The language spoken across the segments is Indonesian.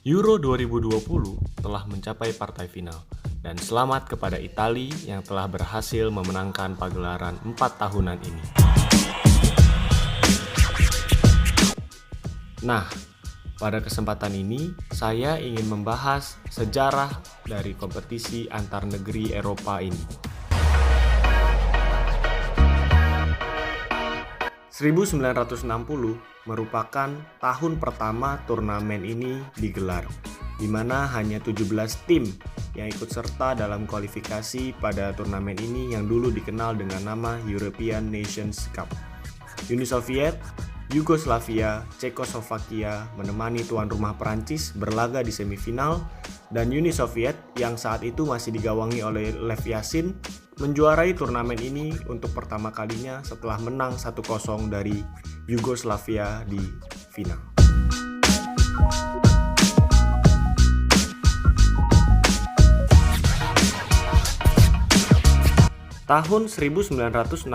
Euro 2020 telah mencapai partai final, dan selamat kepada Italia yang telah berhasil memenangkan pagelaran 4 tahunan ini. Nah, pada kesempatan ini saya ingin membahas sejarah dari kompetisi antar negeri Eropa ini. 1960 merupakan tahun pertama turnamen ini digelar, di mana hanya 17 tim yang ikut serta dalam kualifikasi pada turnamen ini yang dulu dikenal dengan nama European Nations Cup. Uni Soviet, Yugoslavia, Cekoslovakia menemani tuan rumah Perancis berlaga di semifinal, dan Uni Soviet yang saat itu masih digawangi oleh Lev Yashin menjuarai turnamen ini untuk pertama kalinya setelah menang 1-0 dari Yugoslavia di final. Tahun 1964,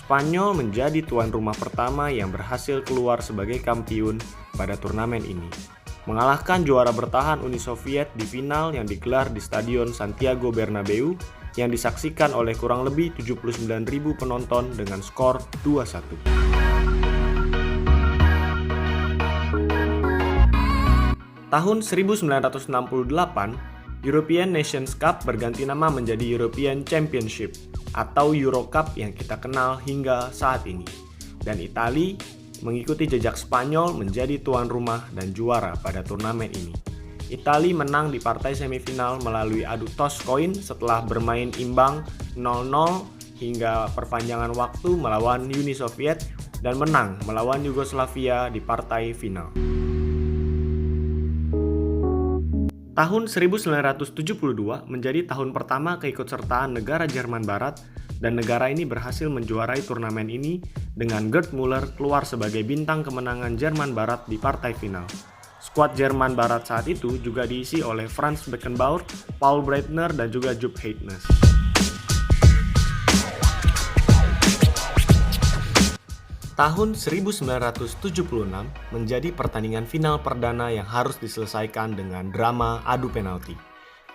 Spanyol menjadi tuan rumah pertama yang berhasil keluar sebagai kampiun pada turnamen ini, mengalahkan juara bertahan Uni Soviet di final yang digelar di Stadion Santiago Bernabeu yang disaksikan oleh kurang lebih 79.000 penonton dengan skor 2-1. Tahun 1968, European Nations Cup berganti nama menjadi European Championship atau Euro Cup yang kita kenal hingga saat ini. Dan Italia mengikuti jejak Spanyol menjadi tuan rumah dan juara pada turnamen ini. Italia menang di partai semifinal melalui adu toss koin setelah bermain imbang 0-0 hingga perpanjangan waktu melawan Uni Soviet dan menang melawan Yugoslavia di partai final. Tahun 1972 menjadi tahun pertama keikutsertaan negara Jerman Barat, dan negara ini berhasil menjuarai turnamen ini dengan Gerd Müller keluar sebagai bintang kemenangan Jerman Barat di partai final. Skuad Jerman Barat saat itu juga diisi oleh Franz Beckenbauer, Paul Breitner, dan juga Jupp Heynckes. Tahun 1976 menjadi pertandingan final perdana yang harus diselesaikan dengan drama adu penalti,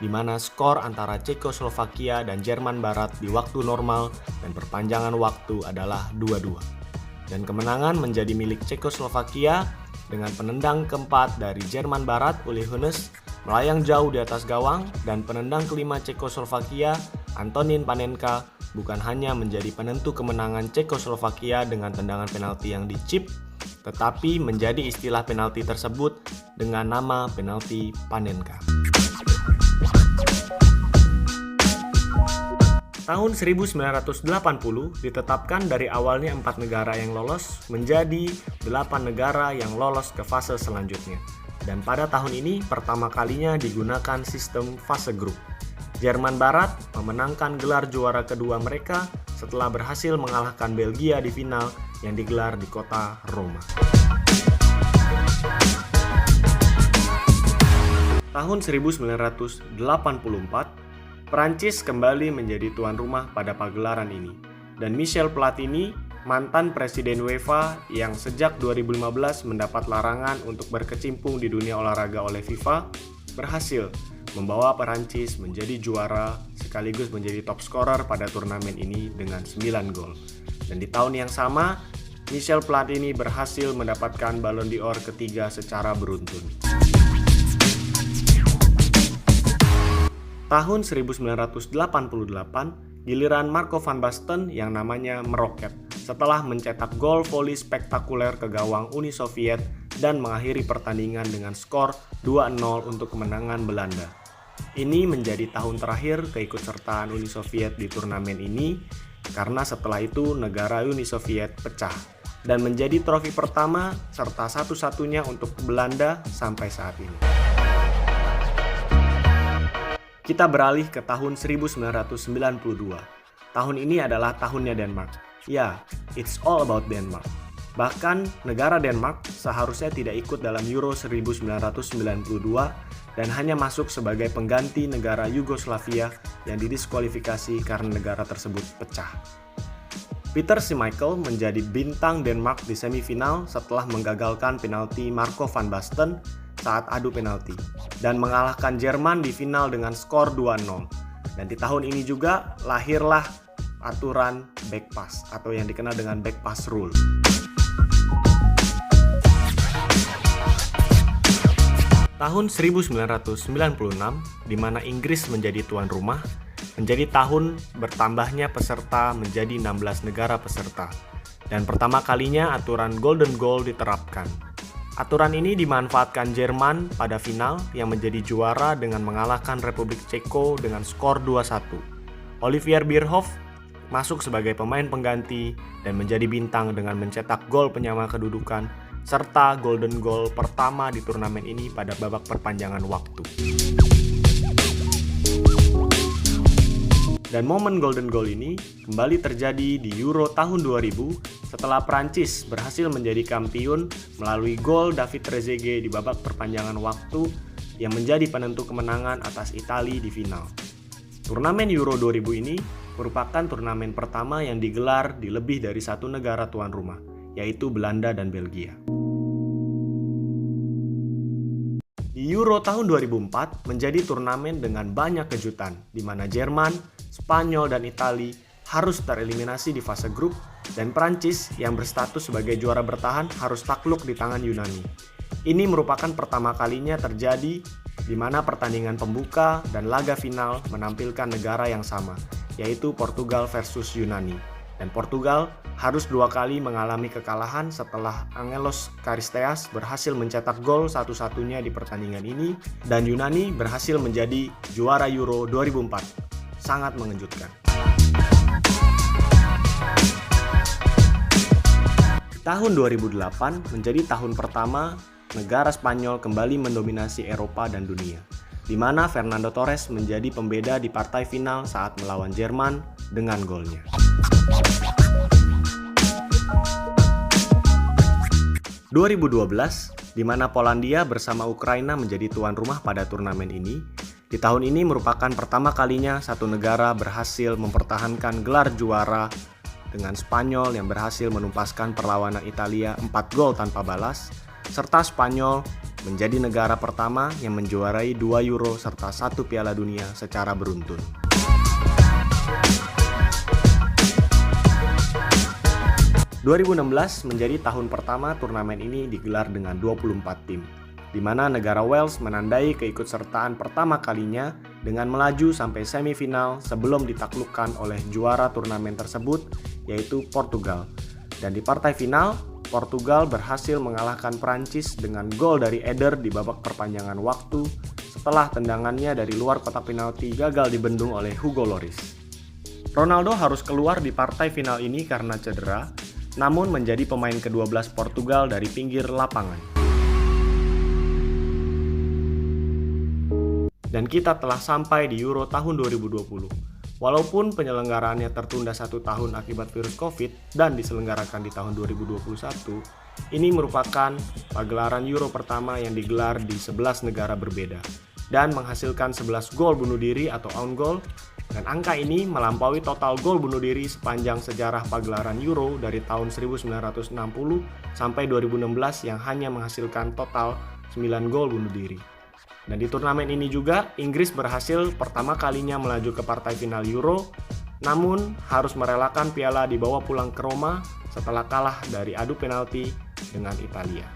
di mana skor antara Cekoslovakia dan Jerman Barat di waktu normal dan perpanjangan waktu adalah 2-2. Dan kemenangan menjadi milik Cekoslovakia dengan penendang keempat dari Jerman Barat, Uli Hoeneß, melayang jauh di atas gawang, dan penendang kelima Cekoslovakia, Antonín Panenka, bukan hanya menjadi penentu kemenangan Cekoslovakia dengan tendangan penalti yang dicip, tetapi menjadi istilah penalti tersebut dengan nama penalti Panenka. Tahun 1980 ditetapkan dari awalnya 4 negara yang lolos menjadi 8 negara yang lolos ke fase selanjutnya. Dan pada tahun ini pertama kalinya digunakan sistem fase grup. Jerman Barat memenangkan gelar juara kedua mereka setelah berhasil mengalahkan Belgia di final yang digelar di kota Roma. Tahun 1984, Prancis kembali menjadi tuan rumah pada pagelaran ini, dan Michel Platini, mantan presiden UEFA yang sejak 2015 mendapat larangan untuk berkecimpung di dunia olahraga oleh FIFA, berhasil membawa Prancis menjadi juara sekaligus menjadi top scorer pada turnamen ini dengan 9 gol. Dan di tahun yang sama, Michel Platini berhasil mendapatkan Ballon d'Or ketiga secara beruntun. Tahun 1988, giliran Marco van Basten yang namanya meroket setelah mencetak gol voli spektakuler ke gawang Uni Soviet dan mengakhiri pertandingan dengan skor 2-0 untuk kemenangan Belanda. Ini menjadi tahun terakhir keikutsertaan Uni Soviet di turnamen ini, karena setelah itu negara Uni Soviet pecah dan menjadi trofi pertama serta satu-satunya untuk Belanda sampai saat ini. Kita beralih ke tahun 1992. Tahun ini adalah tahunnya Denmark. Ya, it's all about Denmark. Bahkan negara Denmark seharusnya tidak ikut dalam Euro 1992 dan hanya masuk sebagai pengganti negara Yugoslavia yang didiskualifikasi karena negara tersebut pecah. Peter Schmeichel menjadi bintang Denmark di semifinal setelah menggagalkan penalti Marco van Basten saat adu penalti dan mengalahkan Jerman di final dengan skor 2-0. Dan di tahun ini juga lahirlah aturan back pass atau yang dikenal dengan back pass rule. Tahun 1996, di mana Inggris menjadi tuan rumah, menjadi tahun bertambahnya peserta menjadi 16 negara peserta. Dan pertama kalinya aturan Golden Goal diterapkan. Aturan ini dimanfaatkan Jerman pada final yang menjadi juara dengan mengalahkan Republik Ceko dengan skor 2-1. Olivier Bierhoff masuk sebagai pemain pengganti dan menjadi bintang dengan mencetak gol penyama kedudukan serta golden goal pertama di turnamen ini pada babak perpanjangan waktu. Dan momen golden goal ini kembali terjadi di Euro tahun 2000 setelah Prancis berhasil menjadi kampiun melalui gol David Trezeguet di babak perpanjangan waktu yang menjadi penentu kemenangan atas Italia di final. Turnamen Euro 2000 ini merupakan turnamen pertama yang digelar di lebih dari satu negara tuan rumah, yaitu Belanda dan Belgia. Di Euro tahun 2004 menjadi turnamen dengan banyak kejutan, di mana Jerman, Spanyol, dan Italia harus tereliminasi di fase grup, dan Prancis yang berstatus sebagai juara bertahan harus takluk di tangan Yunani. Ini merupakan pertama kalinya terjadi di mana pertandingan pembuka dan laga final menampilkan negara yang sama, yaitu Portugal versus Yunani. Dan Portugal harus 2 kali mengalami kekalahan setelah Angelos Charisteas berhasil mencetak gol satu-satunya di pertandingan ini, dan Yunani berhasil menjadi juara Euro 2004. Sangat mengejutkan. Tahun 2008 menjadi tahun pertama negara Spanyol kembali mendominasi Eropa dan dunia, di mana Fernando Torres menjadi pembeda di partai final saat melawan Jerman dengan golnya. 2012, di mana Polandia bersama Ukraina menjadi tuan rumah pada turnamen ini. Di tahun ini merupakan pertama kalinya satu negara berhasil mempertahankan gelar juara dengan Spanyol yang berhasil menumpaskan perlawanan Italia 4 gol tanpa balas, serta Spanyol menjadi negara pertama yang menjuarai 2 Euro serta 1 Piala Dunia secara beruntun. Tahun 2016 menjadi tahun pertama turnamen ini digelar dengan 24 tim, di mana negara Wales menandai keikutsertaan pertama kalinya dengan melaju sampai semifinal sebelum ditaklukkan oleh juara turnamen tersebut, yaitu Portugal. Dan di partai final, Portugal berhasil mengalahkan Prancis dengan gol dari Eder di babak perpanjangan waktu setelah tendangannya dari luar kotak penalti gagal dibendung oleh Hugo Lloris. Ronaldo harus keluar di partai final ini karena cedera, namun menjadi pemain ke-12 Portugal dari pinggir lapangan. Dan kita telah sampai di Euro tahun 2020. Walaupun penyelenggaraannya tertunda 1 tahun akibat virus COVID dan diselenggarakan di tahun 2021, ini merupakan pagelaran Euro pertama yang digelar di 11 negara berbeda dan menghasilkan 11 gol bunuh diri atau own goal. Dan angka ini melampaui total gol bunuh diri sepanjang sejarah pagelaran Euro dari tahun 1960 sampai 2016 yang hanya menghasilkan total 9 gol bunuh diri. Dan di turnamen ini juga Inggris berhasil pertama kalinya melaju ke partai final Euro, namun harus merelakan piala dibawa pulang ke Roma setelah kalah dari adu penalti dengan Italia.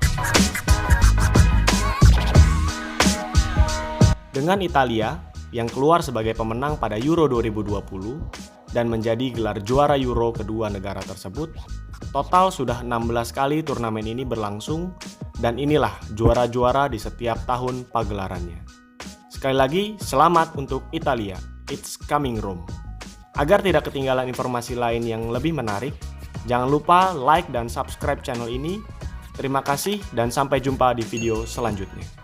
Dengan Italia yang keluar sebagai pemenang pada Euro 2020 dan menjadi gelar juara Euro kedua negara tersebut, total sudah 16 kali turnamen ini berlangsung, dan inilah juara-juara di setiap tahun pagelarannya. Sekali lagi, selamat untuk Italia, it's coming Rome. Agar tidak ketinggalan informasi lain yang lebih menarik, jangan lupa like dan subscribe channel ini. Terima kasih dan sampai jumpa di video selanjutnya.